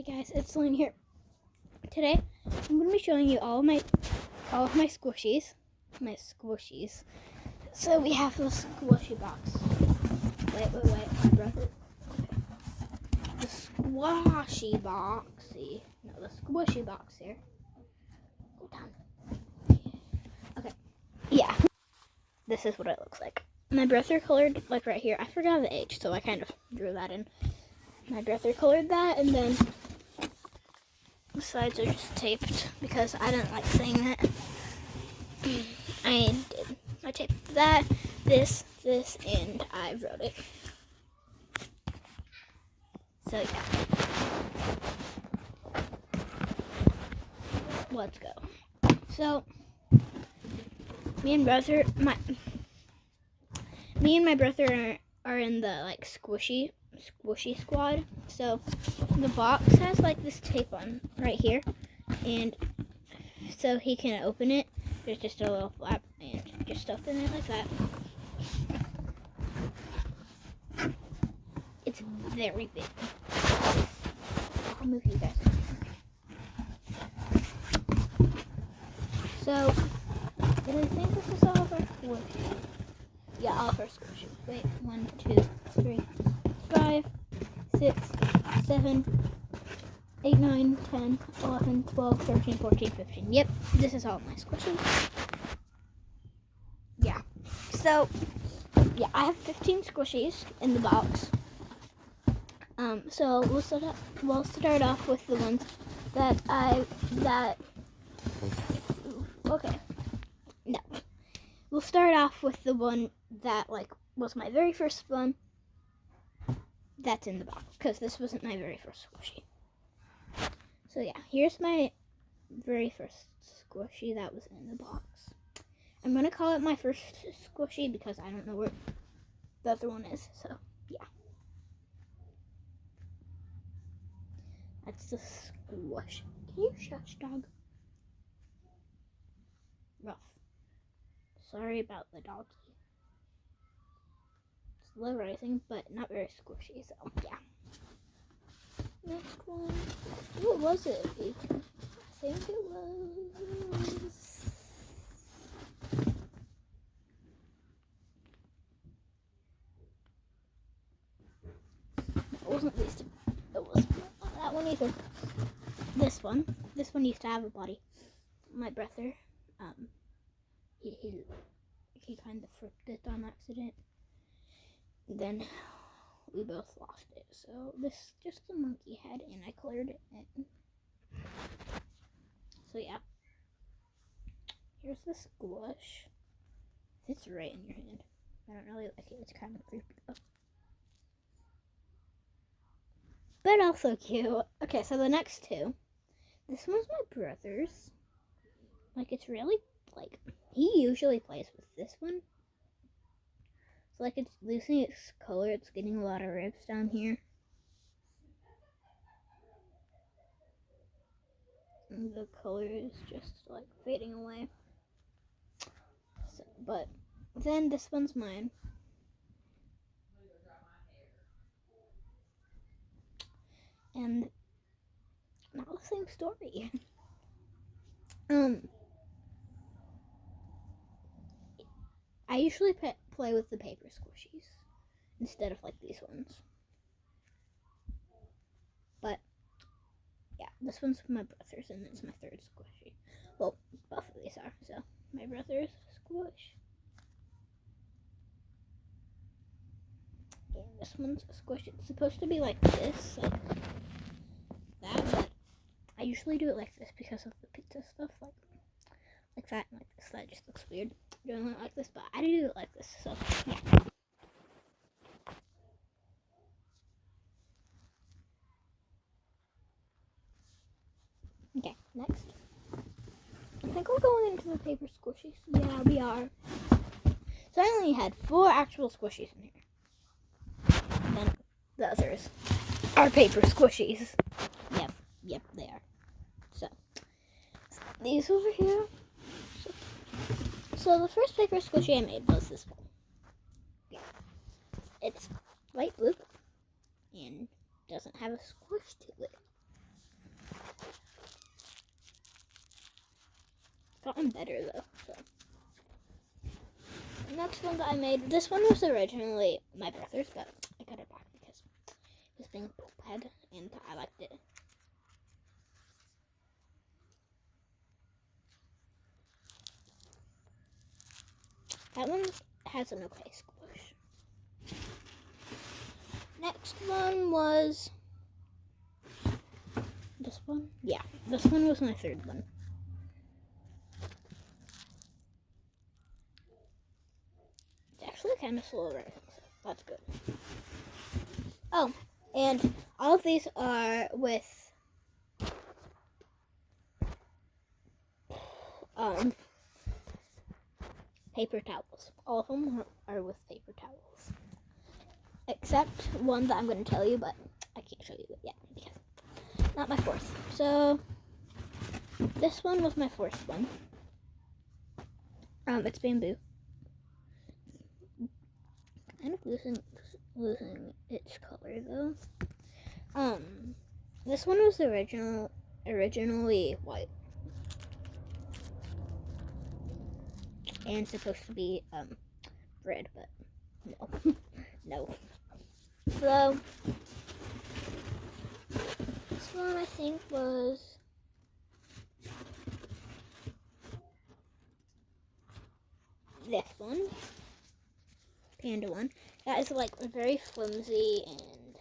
Hey guys, it's Lynn here. Today, I'm going to be showing you all of my squishies. My squishies. So we have the squishy box. Wait, my brother. The squashy boxy. No, the squishy box here. Go down. Okay. Yeah. This is what it looks like. My brother colored, like right here. I forgot the H, so I kind of drew that in. My brother colored that, and then the sides are just taped because I didn't like saying that. I did. I taped that, this, and I wrote it. So yeah. Let's go. So me and my brother are in the like squishy squad. So the box has like this tape on right here, and so he can open it. There's just a little flap and just open it like that. It's very big. I'll move you guys. So I think this is all of our squishies. Yeah, all of our squishies. Wait, 1, 2, 3, 5, 6, 7, 8, 9, 10, 11, 12, 13, 14, 15. Yep, this is all my squishies. Yeah. So, yeah, I have 15 squishies in the box. So we'll start off with the ones okay. No. We'll start off with the one that like was my very first one. That's in the box because this wasn't my very first squishy. So yeah, here's my very first squishy that was in the box. I'm gonna call it my first squishy because I don't know where the other one is. So yeah, that's the squish. Can you shush, dog? Rough. Sorry about the doggy. It's low rising, but not very squishy. So yeah. Next one. What was it? I think it was. It wasn't these two. It was not that one either. This one. This one used to have a body. My brother, he kind of flipped it on accident. Then we both lost it. So this is just a monkey head, and I colored it in. So yeah. Here's the squish. It's right in your hand. I don't really like it. It's kind of creepy though. But also cute. Okay, so the next two. This one's my brother's. Like, it's really, like, he usually plays with this one. So, like, it's losing its color. It's getting a lot of ribs down here. And the color is just, like, fading away. So, but then this one's mine. And not the same story. I usually play with the paper squishies instead of like these ones. But yeah, this one's my brother's and it's my third squishy. Well, both of these are. So my brother's squish. And this one's a squish. It's supposed to be like this, like that, but I usually do it like this because of the pizza stuff, like that and like this. That just looks weird doing it like this, but I do it like this, so yeah. Okay, next. I think we're going into the paper squishies. Yeah, we are. So I only had 4 actual squishies in here. And then the others are paper squishies. Yep, they are. So these over here. So the first paper squishy I made was this one. Yeah. It's light blue and doesn't have a squish to it. Gotten better though. So. The next one that I made, this one was originally my brother's, but I got it back because it was being a poop head and I liked it. That one has an okay squish. Next one was this one. Yeah, this one was my third one. It's actually kind of slow rising, so that's good. Oh, and all of these are with paper towels. All of them are with paper towels. Except one that I'm going to tell you, but I can't show you it yet because not my fourth. So this one was my fourth one. It's bamboo. Kind of losing its color though. This one was originally white. And supposed to be red, but no. No. So this one I think was this one. Panda one. That is like very flimsy and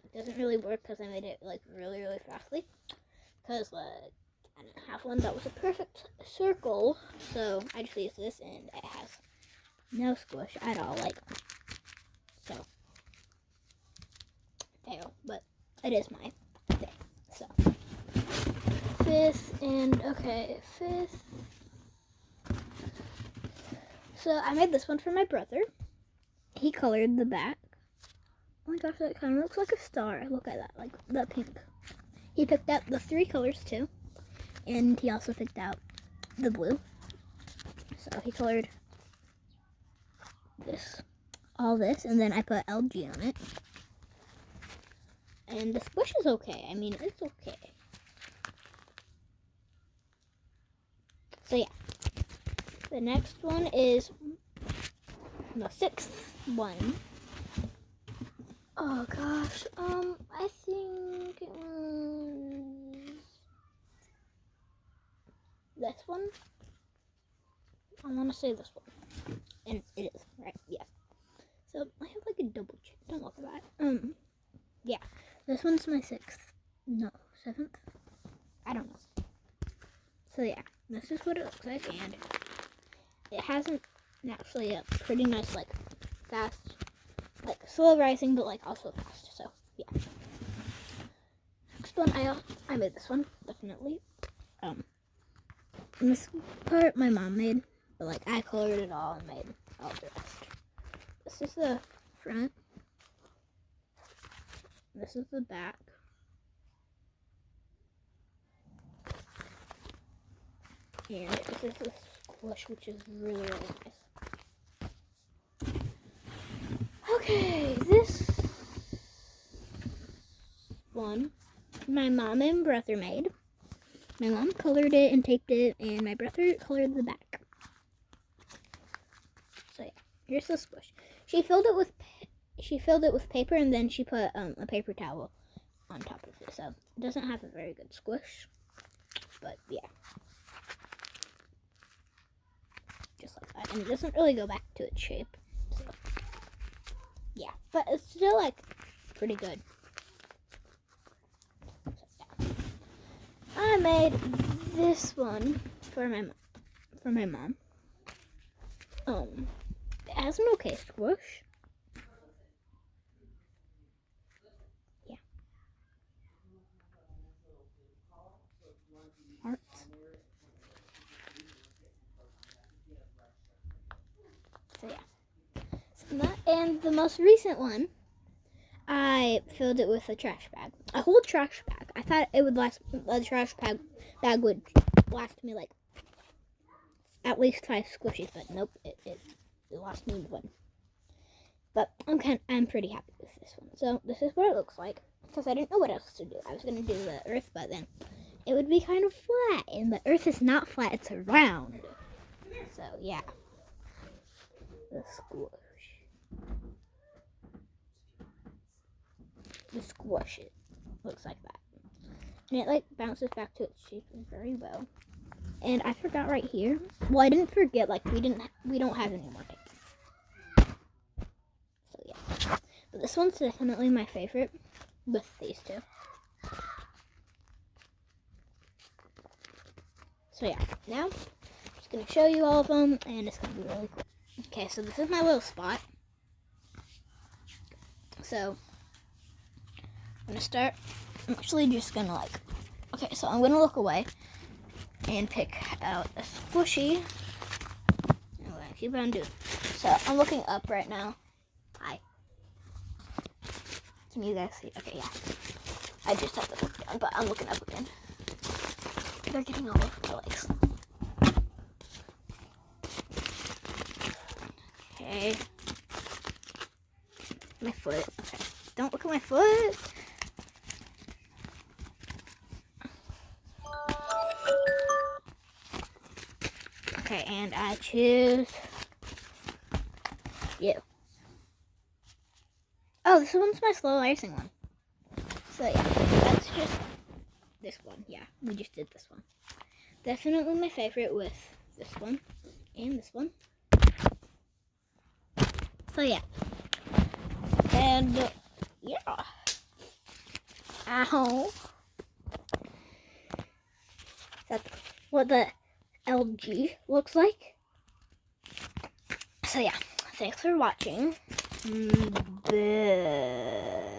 it doesn't really work because I made it like really fastly. Because like I didn't have one that was a perfect circle, so I just used this and it has no squish at all. Like so, fail, but it is my thing. So fifth. So I made this one for my brother. He colored the back. Oh my gosh, that kind of looks like a star. Look at that, like the pink. He picked out the 3 colors too. And he also picked out the blue. So he colored all this, and then I put LG on it. And the squish is okay. I mean, it's okay. So yeah. The next one is the 6th one. Oh gosh, I think it was this one. I want to say this one, and it is right. Yeah. So I have like a double check. Don't look at that. Yeah, this one's my 6th. No, 7th. I don't know. So yeah, this is what it looks like, and it has actually a pretty nice like fast. Like slow rising, but like also fast. So yeah. Next one, I made this one definitely. And this part my mom made, but like I colored it all and made all the rest. This is the front. This is the back. And this is the squish, which is really nice. Okay, this one my mom and brother made. My mom colored it and taped it, and my brother colored the back. So yeah, here's the squish. She filled it with paper, and then she put a paper towel on top of it. So it doesn't have a very good squish, but yeah, just like that, and it doesn't really go back to its shape. So. Yeah, but it's still like pretty good. So, yeah. I made this one for my mom. It has an okay squish. Yeah. Hearts. So yeah. And the most recent one, I filled it with a trash bag. A whole trash bag. I thought it would last. The trash bag would last me like at least 5 squishies, but nope, it lost me 1. But I'm pretty happy with this one. So this is what it looks like because I didn't know what else to do. I was gonna do the earth, but then it would be kind of flat, and the Earth is not flat, it's round. So yeah, the squish it looks like that, and it like bounces back to its shape very well. And I forgot right here. Well, I didn't forget. Like we don't have any more tape. So yeah, but this one's definitely my favorite with these two. So yeah, now I'm just gonna show you all of them, and it's gonna be really cool. Okay, so this is my little spot. So I'm gonna start. I'm actually just gonna like. Okay, so I'm gonna look away and pick out a squishy. I'm gonna keep on doing. So I'm looking up right now. Hi. Can you guys see? Okay, yeah. I just have to look down, but I'm looking up again. They're getting all over my legs. Okay. My foot. Okay. Don't look at my foot. Okay, and I choose you. Oh, this one's my slow icing one. So yeah, that's just this one. Yeah, we just did this one. Definitely my favorite with this one and this one. So yeah. And yeah. Ow. That's what the LG looks like. So yeah, thanks for watching. Bye.